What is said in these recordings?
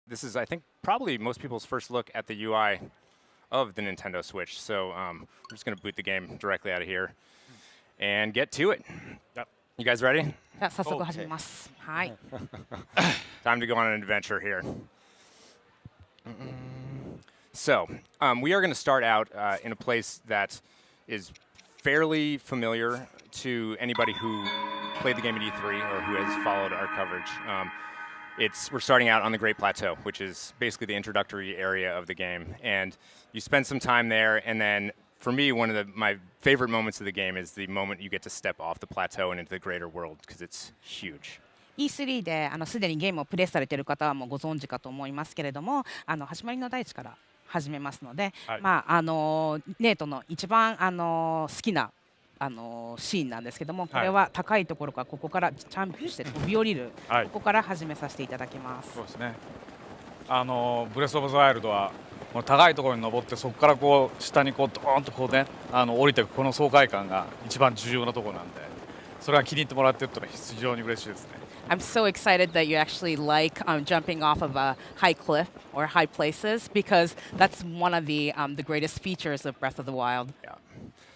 This is, I think, probably most people's first look at the UI of the Nintendo Switch. So we're just going to boot the game directly out of here and get to it. Yep. You guys ready? じゃあ早速始めます。はい。Time to go on an adventure here. So we are going to start out in a place that is fairly familiar to anybody who played the game at E3 or who has followed our coverage. We're starting out on the Great Plateau, which is basically the introductory area of the game. And you spend some time there, and then for me, one of my favorite moments of the game is the moment you get to step off the plateau and into the greater world, because it's huge. E3 ですでにゲームをプレイされている方はもうご存知かと思いますけれども、始まりの大地から始めますので、はい、ネートの一番好きなシーンなんですけども、これは高いところからここからジャンプして飛び降りる、はい、ここから始めさせていただきます。そうですね。ブレスオブザワイルドはこの高いところに登ってそこからこう下にこうドーンとこうね降りていくこの爽快感が一番重要なところなんで、それが気に入ってもらってるってのは非常に嬉しいですね。I'm so excited that you actually like jumping off of a high cliff or high places because that's one of the greatest features of Breath of the Wild. Yeah.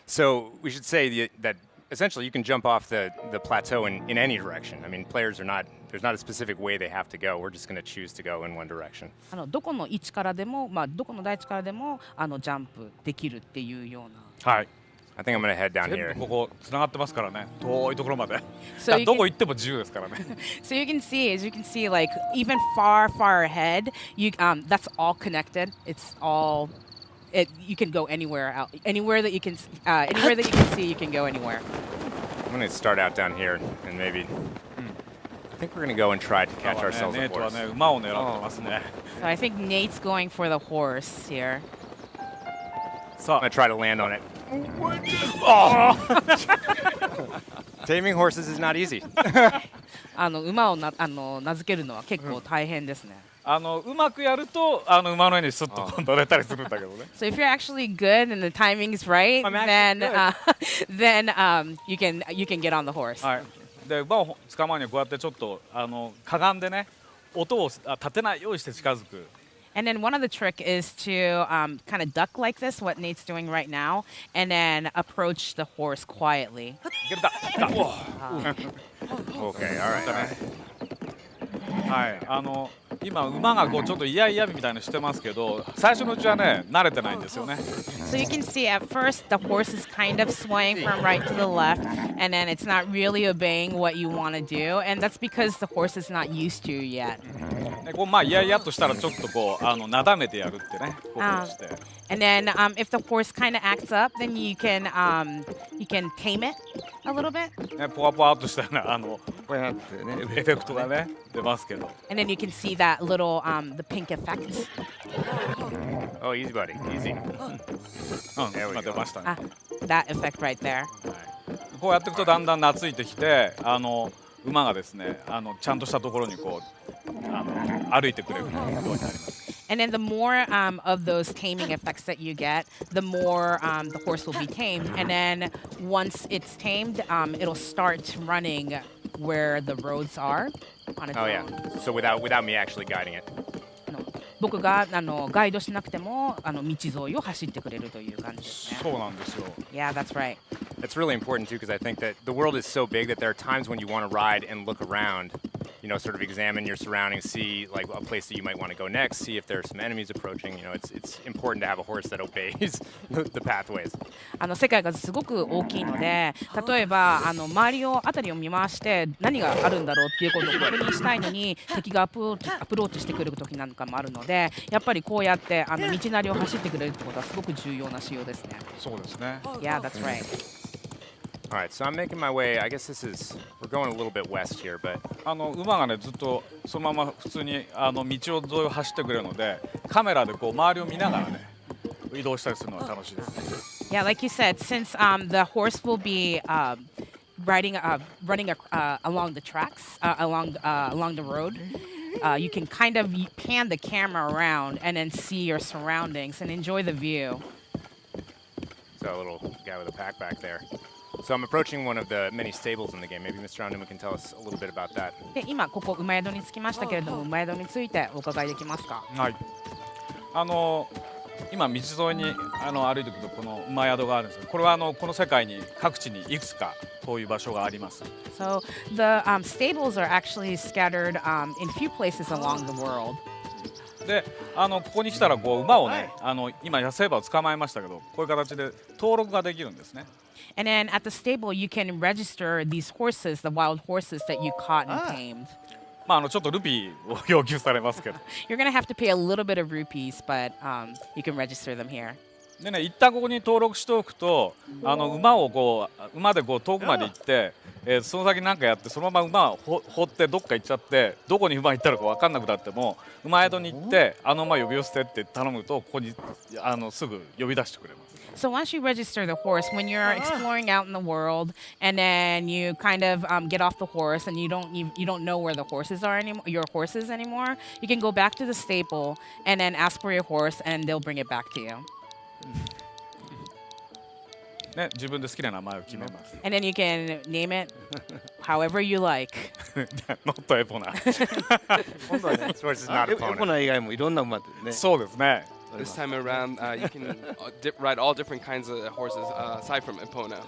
So we should say that essentially you can jump off the plateau in any direction. I mean, players are not, there's not a specific way they have to go. We're just going to choose to go in one direction. どこの位置からでも、どこの大地からでもジャンプできるっていうような。はい。I think I'm going to head down here. 全部ここつながってますからね。遠いところまで。So どこ行っても自由ですからね。So you can see, like even far ahead, that's all connected. It's all. You can go anywhere out, anywhere that you can see, you can go anywhere. I'm going to start out down here, and maybe I think we're going to go and try to catch ourselves a horse. ネートはね、馬を狙ってますね。So I think Nate's going for the horse here. So I'm going to try to land on it. Oh! Taming horses is not easy. 馬を名付けるのは結構大変ですね。うまくやると馬の上にスッと乗れたりするんだけどね。So if you're actually good and the timing is right, then you can get on the horse. はい。で馬を捕まえにはこうやってちょっとかがんでね、音を立てないようにして近づく。And then one of the trick is to kind of duck like this, what Nate's doing right now, and then approach the horse quietly. Okay, all right. はい、今馬がこうちょっとイヤイヤみたいにしてますけど、最初のうちはね慣れてないんですよね。So you can see at first the horse is kind of swaying from right to the left, and then it's not really obeying what you want to do, and that's because the horse is not used to yet. こうイヤイヤとしたらちょっとこうなだめてやるってね、ことをして。And then if the horse kind of acts up, then you can tame it a little bit. ね、ポワポワっとしたようなこうやってねエフェクトがね出ますけど。And then you can see that little the pink effect. Oh, easy, buddy, easy. 今出ましたね。That effect right there. こうやっていくとだんだん懐いてきて、馬がですねちゃんとしたところにこう歩いてくれるようになります。And then the more of those taming effects that you get, the more the horse will be tamed. And then once it's tamed, it'll start running where the roads are on its own. Oh yeah. So without me actually guiding it. 僕がガイドしなくても道沿いを走ってくれるという感じですね。そうなんですよ。Yeah, that's right. That's really important too, because I think that the world is so big that there are times when you want to ride and look around, you know, sort of examine your surroundings, see like a place that you might want to go next, see if there are some enemies approaching. You know, it's important to have a horse that obeys the pathways. 世界がすごく大きいので、例えば周りを辺りを見回して何があるんだろうっていうことを確認したいのに敵がアプローチしてくる時なんかもあるので、やっぱりこうやって道なりを走ってくれるってことはすごく重要な仕様ですね。そうですね。Yeah, that's right. All right, so I'm making my way. I guess we're going a little bit west here, but 馬がねずっとそのまま普通に道沿いを走ってくれるので、カメラでこう周りを見ながらね移動したりするのが楽しいです。Yeah, like you said, since the horse will be running along the tracks, along the road. You can kind of pan the camera around and then see your surroundings and enjoy the view. Got a little guy with a pack back there. So I'm approaching one of the many stables in the game. Maybe Mr. Onuma can tell us a little bit about that. で今ここ馬宿に着きましたけれども、馬宿についてお伺いできますか？はい。今道沿いに歩いていくとこの馬宿があるんですけど、これはこの世界に各地にいくつかこういう場所があります。So the stables are actually scattered in few places along the world. でここに来たらこう馬をね、今野生馬を捕まえましたけど、こういう形で登録ができるんですね。And then at the stable you can register these horses, the wild horses that you caught and tamed. ちょっとルピーを要求されますけど。You're gonna have to pay a little bit of rupees, but you can register them here. でね、一旦ここに登録しておくと、馬でこう遠くまで行って、その先なんかやってそのまま馬を放ってどっか行っちゃって、どこに馬行ったのか分かんなくなっても馬宿に行って馬呼び寄せてって頼むとここにすぐ呼び出してくれます。So once you register the horse, when you're exploring out in the world, and then you kind of get off the horse, and you don't know where the horses are anymore, your horses anymore, you can go back to the stable and then ask for your horse, and they'll bring it back to you. ね、自分で好きな名前を決めます。And then you can name it however you like. ノットエポナ。今度はね、This horse is not エ a ポ pony. ナ以外もいろんな馬でね。そうですね。This time around, you can ride all different kinds of horses aside from Epona.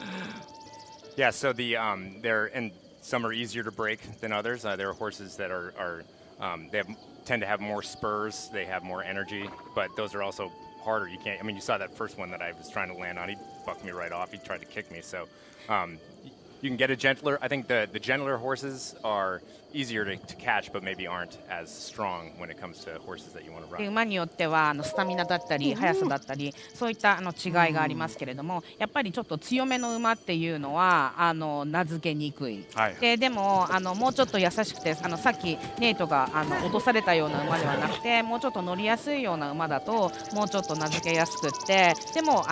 Yeah, so and some are easier to break than others. There are horses that tend to have more spurs, they have more energy, but those are also harder. You can't. I mean, you saw that first one that I was trying to land on. He bucked me right off. He tried to kick me. So you can get a gentler. I think the gentler horses are easier to catch, but maybe aren't as strong when it comes to horses that you want to で ride. 馬によってはスタミナだったり速さだったりそういった違いがありますけれども、やっぱりちょっと強めの馬っていうのは名付けにくい、はい、でももうちょっと優しくてさっきネイトが落とされたような馬ではなくて、もうちょっと乗りやすいような馬だともうちょっと名付けやすくって、でも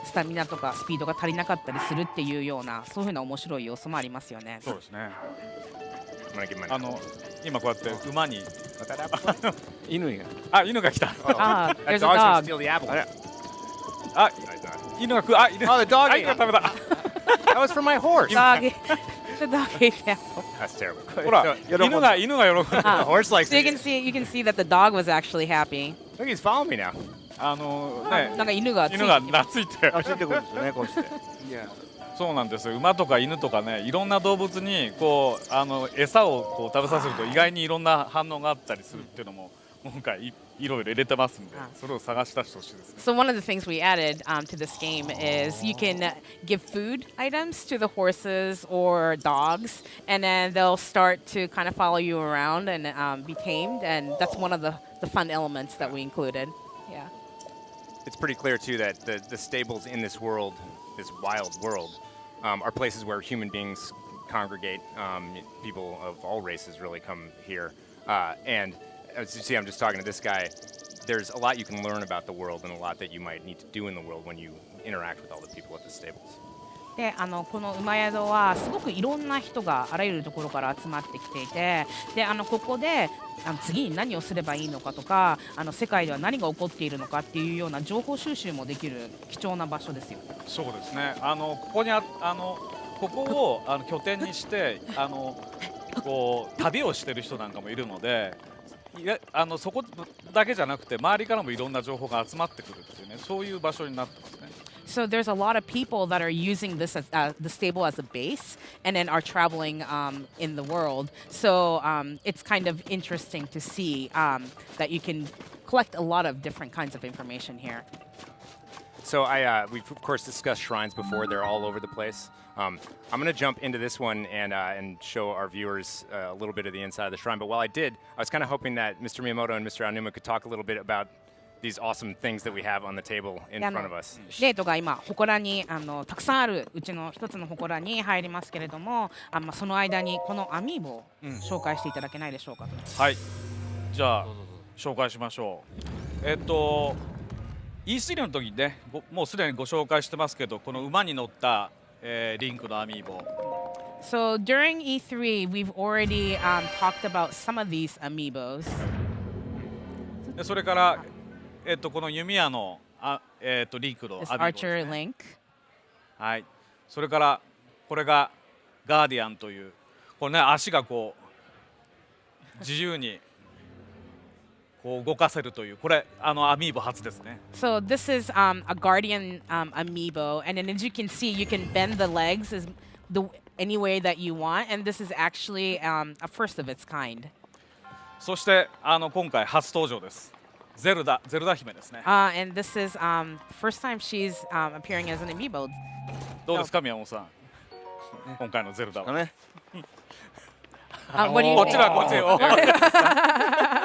スタミナとかスピードが足りなかったりするっていうような、そういうふうな面白い要素もありますよね。そうですね。I'm gonna give my 今こうやって馬に犬が。犬が来た。Ah, that there's a dog's gonna dog. steal the apple. 犬が犬 Oh, the dog 犬 ate が it. 食べた。That was for my horse. Dog, the dog ate the apple. That's terrible. ほら、 So, 犬が喜ぶ。 the horse likes So you it. can see that the dog was actually happy. Look, he's following me now. なんか犬がついて犬が懐いて。あ、ついてくるんですよね、こうして。Yeah. そうなんですよ。馬とか犬とかね、いろんな動物にこう餌をこう食べさせると意外にいろんな反応があったりするっていうのも今回いろいろ入れてますんで、それを探し出してほしいですね。 So one of the things we added to this game is you can give food items to the horses or dogs, and then they'll start to kind of follow you around and be tamed, and that's one of the fun elements that we included. Yeah. It's pretty clear too that the stables in this world, this wild world, are places where human beings congregate. People of all races really come here. And as you see, I'm just talking to this guy. There's a lot you can learn about the world and a lot that you might need to do in the world when you interact with all the people at the stables. でこの馬宿はすごくいろんな人があらゆるところから集まってきていて、でここで次に何をすればいいのかとか世界では何が起こっているのかっていうような情報収集もできる貴重な場所ですよ。そうですね。ここにここを拠点にしてこう旅をしてる人なんかもいるので、そこだけじゃなくて周りからもいろんな情報が集まってくるっていうね、そういう場所になってますね。So there's a lot of people that are using this as the stable as a base, and then are traveling in the world. So it's kind of interesting to see that you can collect a lot of different kinds of information here. So we've of course discussed shrines before. They're all over the place. I'm going to jump into this one and show our viewers a little bit of the inside of the shrine. But while I did, I was kind of hoping that Mr. Miyamoto and Mr. Aonuma could talk a little bit about these awesome things that we have on the table in front of us. レイトが今祠にたくさんあるうちの一つの祠に入りますけれども、その間にこのアミーボを紹介していただけないでしょうかと。はい。じゃあ紹介しましょう。E3 の時にね、もうすでにご紹介してますけど、この馬に乗った、リンクのアミーボ。So during E3, we've already talked about some of these amiibos. でそれから、この弓矢のリンクの This アミーボです Archer ね。 Link. はい。それからこれがガーディアンというこれね足がこう自由にこう動かせるというこれアミーボ初ですね。 So this is a guardian amiibo, and then as you can see, you can bend the legs any way that you want, and this is actually a first of its kind. そして今回初登場です。ゼルダ姫ですね。And this is first time she's appearing as an amiibo. どうですか宮本さん、今回のゼルダは。ね。What do you こっち think? だこっち。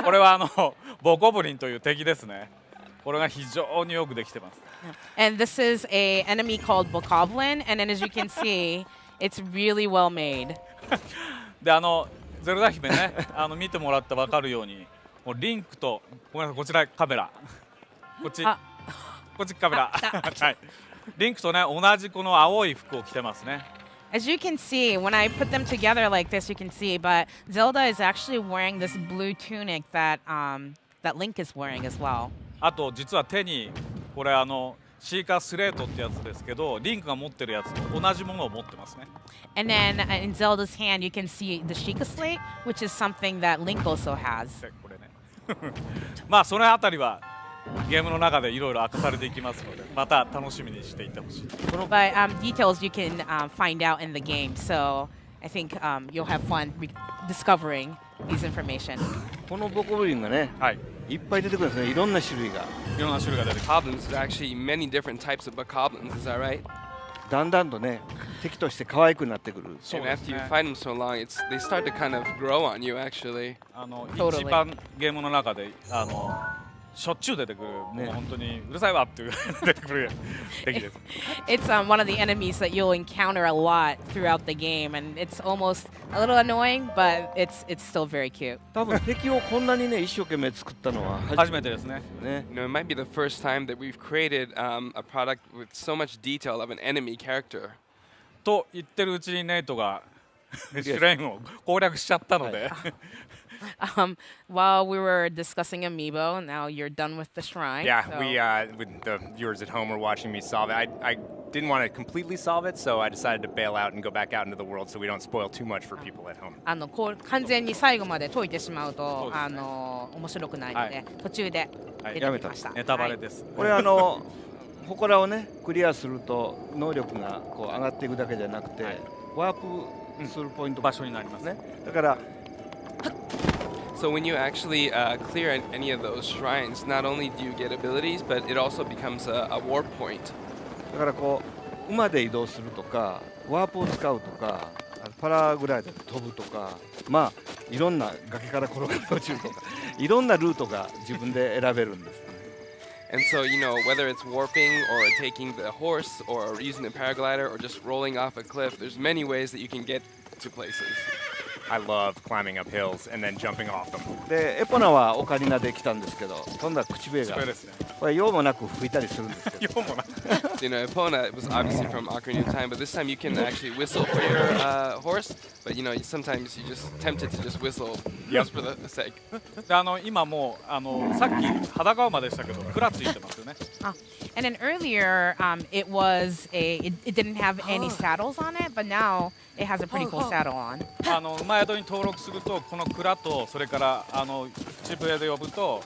これはボコブリンという敵ですね。これが非常によくできてます。And this is a enemy called Bokoblin, and then as you can see, it's really well made. でゼルダ姫ね見てもらって分かるようにもうリンクとごめんなさいこちらカメラこっちあカメラはいリンクとね同じこの青い服を着てますね。As you can see, when I put them together like this, you can see, but Zelda is actually wearing this blue tunic that that Link is wearing as well. あと実は手にこれシーカースレートってやつですけどリンクが持ってるやつと同じものを持ってますね。 And then in Zelda's hand, you can see the Sheikah Slate, which is something that Link also has. でこれねまあそのあたりはゲームの中でいろいろ明かされていきますのでまた楽しみにしていってほしい。 But details you can find out in the game, so I think you'll have fun discovering these information. このボコブリンがね、はい、いっぱい出てくるんですね。いろんな種類が。いろんな種類が出てきます。 Bokoblins, there's actually many different types of bokoblins, is that right? だんだんとね、敵として可愛くなってくる。 そう And です after you ね。 fight them so long, they start to kind of grow on you actually. Totally. 一番ゲームの中でしょっちゅう出てくる、もう本当にうるさいわっていう出てくる敵です。 It's one of the enemies that you'll encounter a lot throughout the game, and it's almost a little annoying, but it's still very cute. 多分敵をこんなにね一生懸命作ったのは初めてですね。ね。 You know, it might be the first time that we've created a product with so much detail of an enemy character. と言ってるうちにネイトがシュレンを攻略しちゃったので、While we were discussing Amiibo, now you're done with the shrine. Yeah, so- we with the viewers at home were watching me solve it. I didn't want to completely solve it, so I decided to bail out and go back out into the world so we don't spoil too much for people at home. こう完全に最後まで解いてしまうとそうですね面白くないので、はい途中ではい出てきました。ネタバレです。これ祠をねクリアすると能力がこう上がっていくだけじゃなくて、はいワープするポイント場所になります。ね。だから So when you actually clear any of those shrines, not only do you get abilities, but it also becomes a warp point. だからこう馬で移動するとかワープを使うとかパラグライダーで飛ぶとかまあいろんな崖から転がって落ちるとかいろんなルートが自分で選べるんですね。 And so, you know, whether it's warping or taking the horse or using the paraglider or just rolling off a cliff, there's many ways that you can get to places. I love climbing up hills and then jumping off them. でエポナはオカリナで来たんですけど今度は口笛がこれですね。これ用もなく吹いたりするんですけど用もなく You know, Epona was obviously from Ocarina of Time, but this time you can actually whistle for your horse. But you know, sometimes you just tempted to just whistle just for the sake. で今もうさっき裸馬でしたけどクラついてますよね。 And then earlier, it didn't have any saddles on it, but now it has a pretty cool saddle on. 馬宿に登録するとこの蔵とそれから口笛で呼ぶと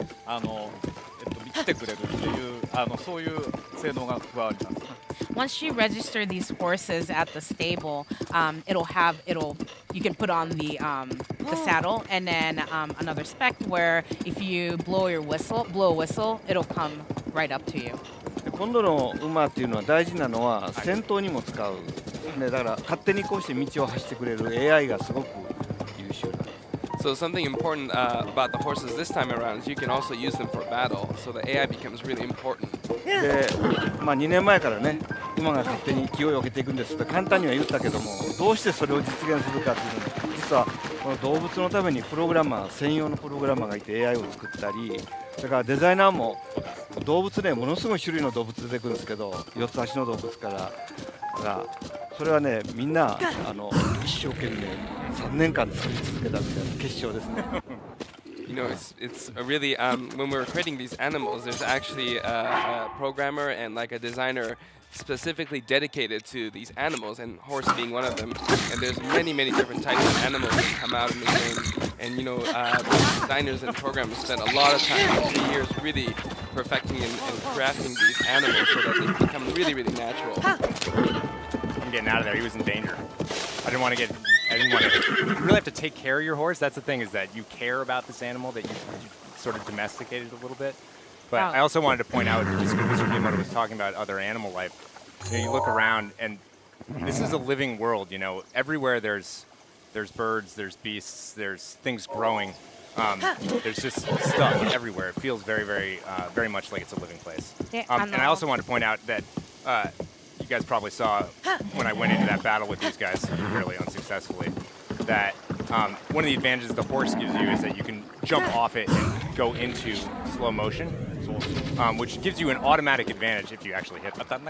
来てくれるっていうそういう性能が加わります。 Once you register these horses at the stable, you can put on the saddle, and then another spec where if you blow a whistle, it'll come right up to you. で今度の馬っていうのは大事なのは戦闘にも使う、ね、だから勝手にこうして道を走ってくれる AI がすごく優秀なんです。 So something important about the horses this time around is you can also use them for battle. So the AI becomes really important. で、2年前からね馬が勝手に気をよけていくんですと簡単には言ったけどもどうしてそれを実現するかっていうのは実はこの動物のために専用のプログラマーがいて AI を作ったりそれからデザイナーも動物ねものすごい種類の動物出てくるんですけど4つ足の動物からそれはねみんな一生懸命3年間作り続けたみたいな結晶ですね。you know, it's a really when we were creating these animals, there's actually a programmer and like a designer specifically dedicated to these animals, and horse being one of them. And there's many different types of animals that come out in the game. And you know, the designers and programmers spent a lot of time, 3 years, really perfecting and crafting these animals so that they become really natural. I'm getting out of there. He was in danger. I didn't want to. You really have to take care of your horse. That's the thing, is that you care about this animal, that you sort of domesticated a little bit. But I also wanted to point out, just because Mr. Miyamoto was talking about other animal life, you look around, and this is a living world. You know, everywhere there's birds, there's beasts, there's things growing. There's just stuff everywhere. It feels very much like it's a living place. And I also want to point out that you guys probably saw when I went into that battle with these guys, really unsuccessfully, that one of the advantages the horse gives you is that you can jump off it and go into slow motion, which gives you an automatic advantage if you actually hit them.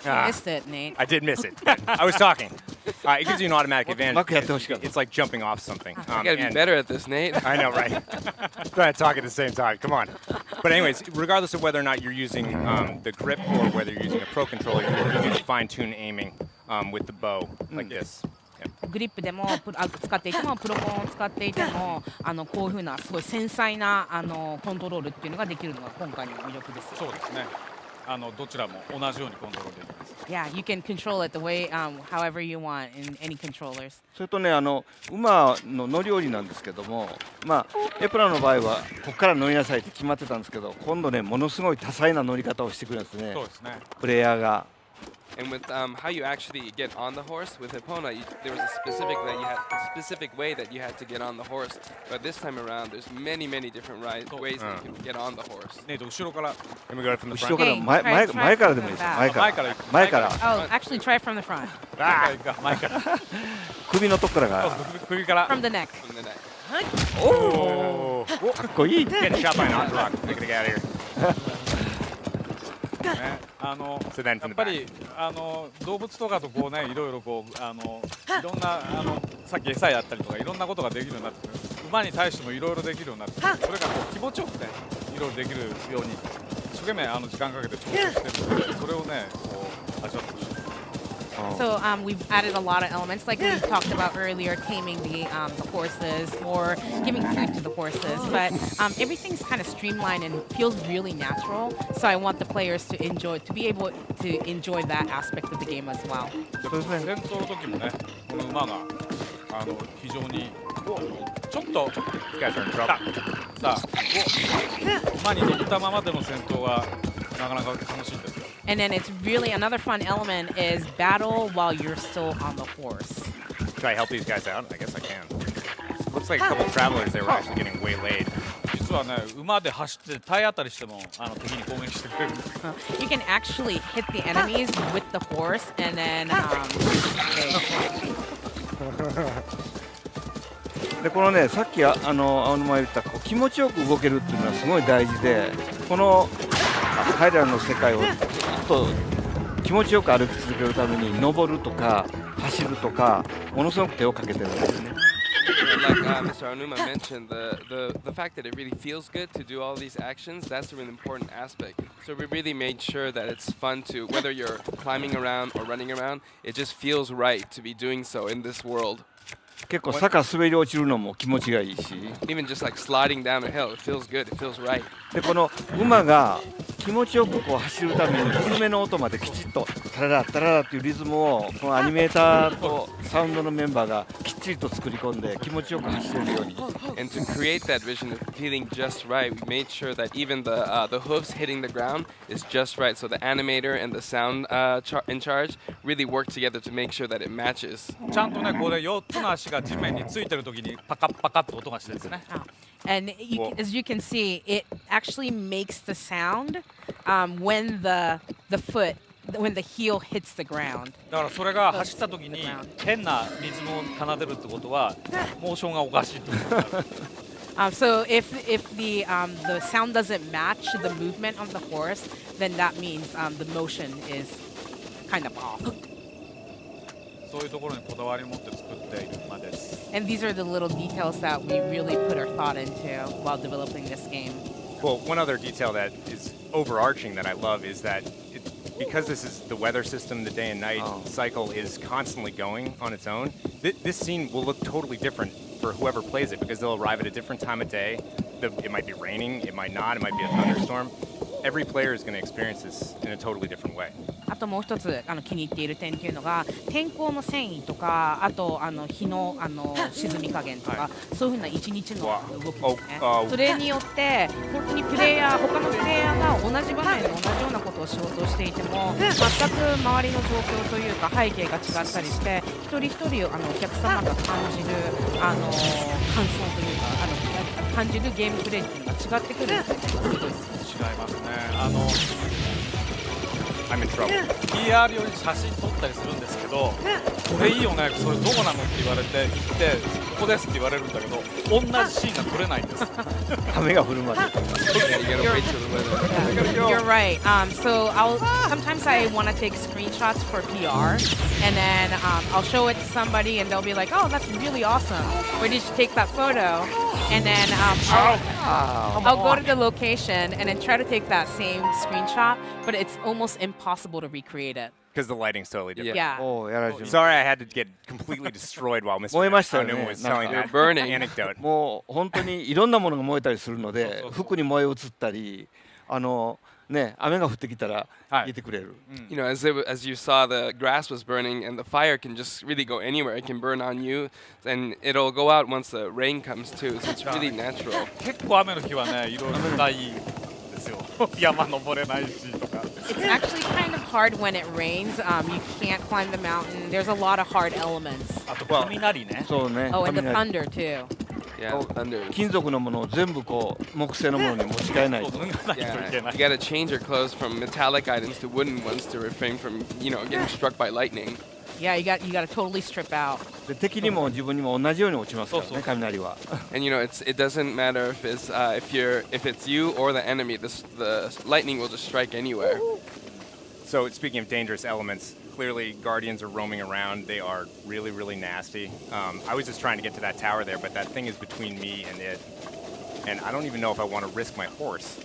You missed it, Nate. I did miss it. I was talking. It gives you an automatic advantage. It's It's like jumping off something. You gotta be better at this, Nate. I know, right? Try to talk at the same time. Come on. But anyways, regardless of whether or not you're using the grip or whether you're using a pro controller, you can fine-tune aiming with the bow like this. グリップでも使っていてもプロコンを使っていてもこういう風なすごい繊細なコントロールっていうのができるのが今回の魅力です。そうですね。どちらも同じようにコントロールできます。Yeah, you can control it the way however you want in any controllers. それとね、馬の乗り降りなんですけども、まあエプラの場合はここから乗りなさいって決まってたんですけど、今度ねものすごい多彩な乗り方をしてくるんですね。そうですね。プレイヤーが。And with how you actually get on the horse with Epona, there was a specific way that you had to get on the horse. But this time around, there's many different ways that you can get on the horse. ね、後ろから。Can we go from the 後ろ front? から Hey, 前からでもいいですよ。前から。Oh, actually try from the front. 前から。首のとこからが。首から。From the neck. From the neck. Oh! かっこいい。 Getting shot by an Ozzrock. We gotta get out of here. ね、So then や from っ the ぱ back. り動物とかとこうね、いろいろこういろんなさっき餌やったりとかいろんなことができるようになってくる。馬に対してもいろいろできるようになってくる。それがこう気持ちよくね、いろいろできるように一生懸命時間かけて調整してるので、それをねこう味わってほしい。So we've added a lot of elements, like we talked about earlier, taming the horses or giving food to the horses. But everything's kind of streamlined and feels really natural. So I want the players to be able to enjoy that aspect of the game as well. 戦闘の時もね、この馬が非常にちょっと You guys are in trouble. さあ馬に乗ったままでの戦闘はなかなか楽しいんですよ。 And then it's really another fun element is battle while you're still on the horse. Should I help these guys out? I guess I can. Looks like a couple travelers, they were actually getting waylaid. 実はね、馬で走って体当たりしても敵に攻撃してくれる。You can actually hit the enemies with the horse and then でこのね、さっき青沼が言ったこう気持ちよく動けるっていうのはすごい大事で、この彼らの世界をずっと気持ちよく歩き続けるために登るとか走るとかものすごく手をかけてるんですね。Like Mr. Aonuma mentioned, the fact that it really feels good to do all these actions, that's a really important aspect. So we really made sure that it's fun to, whether you're climbing around or running around, it just feels right to be doing so in this world. 結構坂滑り落ちるのも気持ちがいいし、 Even just like sliding down a hill, it feels good, it feels right. でこの馬が気持ちよくこう走るために古めの音まできちっとタララタララっていうリズムをこのアニメーターとサウンドのメンバーがきっちりと作り込んで気持ちよく走れるように。 And to create that vision of feeling just right, we made sure that even the hooves hitting the ground is just right. So the animator and the sound in charge really work together to make sure that it matches. ちゃんとね、これ4つの足が地面についてる時にパカッパカッと音がしてるんですね。 And as you can see, it actually makes the sound when the heel hits the ground. だからそれが走った時に変なリズムを奏でるってことはモーションがおかしいってことになる。So if the sound doesn't match the movement of the horse, then that means the motion is kind of off. そういうところにこだわりを持って作っている馬です。 And these are the little details that we really put our thought into while developing this game. Well, one other detail that is overarching that I love is that because this is the weather system, the day and night cycle is constantly going on its own, this scene will look totally different for whoever plays it because they'll arrive at a different time of day. It might be raining, it might not, it might be a thunderstorm. Every player is going to experience this in a totally different way. あともう一つ気に入っている点っていうのが天候の遷移とかあと日の沈み加減とか、そういうふうな一日の動きですね。それによって本当に他のプレイヤーが同じ場面で同じようなことを仕事をしていても全く周りの状況というか背景が違ったりして一人一人お客様が感じる感想というか感じるゲームプレイっていうのが違ってくるっていうのがすごい好き。違いますね。I'm in trouble. PR 用に写真撮ったりするんですけど、これいいよね、それどこなのって言われて行ってここですって言われるんだけど、同じシーンが撮れないんです。雨が降るまで Yeah, you gotta wait till the weather. You're right. So sometimes I want to take screenshots for PR, and then I'll show it to somebody, and they'll be like, "Oh, that's really awesome. Where did you take that photo?" And then I'll go to the location and then try to take that same screenshot, but it's almost impossible to recreate it. Because the lighting's totally different. Yeah. おうやられてる Sorry, I had to get completely destroyed while Mr. 燃えましたよね。 Newman was telling They're that burning. anecdote. もう本当にいろんなものが燃えたりするのでそう服に燃え移ったりね雨が降ってきたらはい入れてくれる、You know, as you saw, the grass was burning, and the fire can just really go anywhere. It can burn on you, and it'll go out once the rain comes too. So it's really natural. 結構雨の日はね、いろいろないですよ。山登れないしとか。 It's actually kind of hard when it rains. You can't climb the mountain. There's a lot of hard elements. あと雷ね。そうね Oh, and the 雷 thunder too. Yeah, thunder. 金属のものを全部こう木製のものに持ち替えないそうと脱がないとい Yeah, け you ない。 gotta change your clothes from metallic items to wooden ones to refrain from, getting struck by lightning. Yeah, you got to totally strip out. で敵にも自分にも同じように落ちますからそうそうね雷は And it doesn't matter if it's you or the enemy. The lightning will just strike anywhere. So speaking of dangerous elements, clearly guardians are roaming around. They are really, really nasty. I was just trying to get to that tower there, but that thing is between me and it. And I don't even know if I want to risk my horse.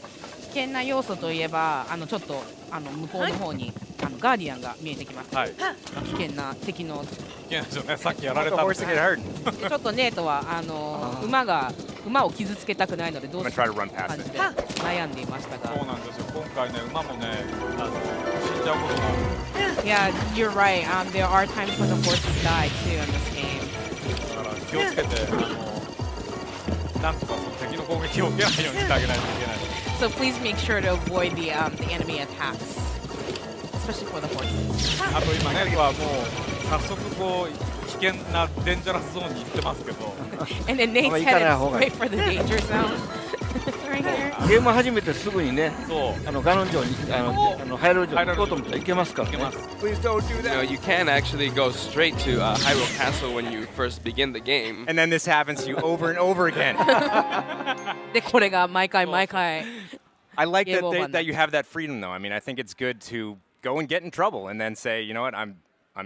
危険な要素といえばちょっと向こうの方にガーディアンが見えてきます。はい。危険な敵のいけないですよね。さっきやら The れたん horse で to get hurt. ちょっとネートは馬を傷つけたくないのでどうしよう I'm gonna try to run past 感 it. じで悩んでいましたそうが。なんですよ。今回ね、馬もね、死んじゃうことがある。 Yeah, you're right. There are times when the horses die too in this game. だから気をつけて、なんとかその敵の攻撃を受けないようにしてあげないといけない。 So please make sure to avoid the enemy attacks, especially for the horses. あと今ね、はもう早速こう危険なデンジャラスゾーンに行ってますけど、 And then Nate's 行かない方 headed がいい straight for the danger zone. Right here. ゲーム始めてすぐにねそうガノン城にハイロー城に行こうと思ったら行けますからね行けます。 Please don't do You can actually go straight to Hyrule Castle when you first begin the game. And then this happens to you over and over again. でこれが毎回毎回。 I like Game that over. that you have that freedom, though. I mean, I think it's good to go and get in trouble and then say, you know what, I'm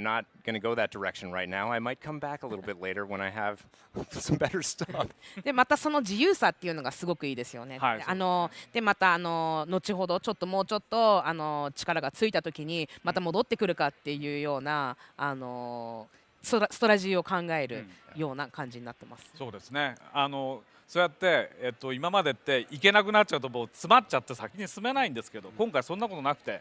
not going to go that direction right now. I might come back a little bit later when I have some better stuff. でまたその自由さっていうのがすごくいいですよね。はいでまた後ほどもうちょっと力がついた時にまた戻ってくるかっていうようなストラテジーを考えるような感じになってます。そうですね。そうやって、今までって行けなくなっちゃうともう詰まっちゃって先に進めないんですけど、今回そんなことなくて、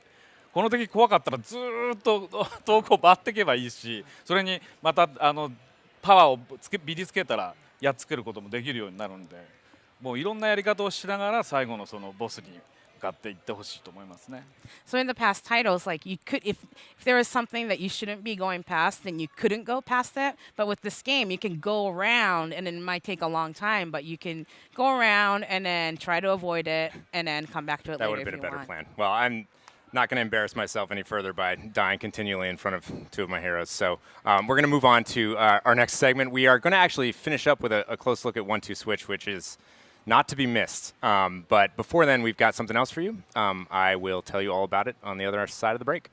この敵怖かったらずーっと遠くを回っていけばいいし、それにまたパワーをビリつけたらやっつけることもできるようになるんで、もういろんなやり方をしながら最後のそのボスに向かっていってほしいと思いますね。 So in the past titles, like you could, if there was something that you shouldn't be going past, then you couldn't go past it. But with this game, you can go around, and it might take a long time, but you can go around and then try to avoid it, and then come back to it That would later have been if a you better want. plan. Well, I'm not going to embarrass myself any further by dying continually in front of two of my heroes. So we're going to move on to our next segment. We are going to actually finish up with a close look at 1-2 Switch, which is not to be missed. But before then, we've got something else for you. I will tell you all about it on the other side of the break.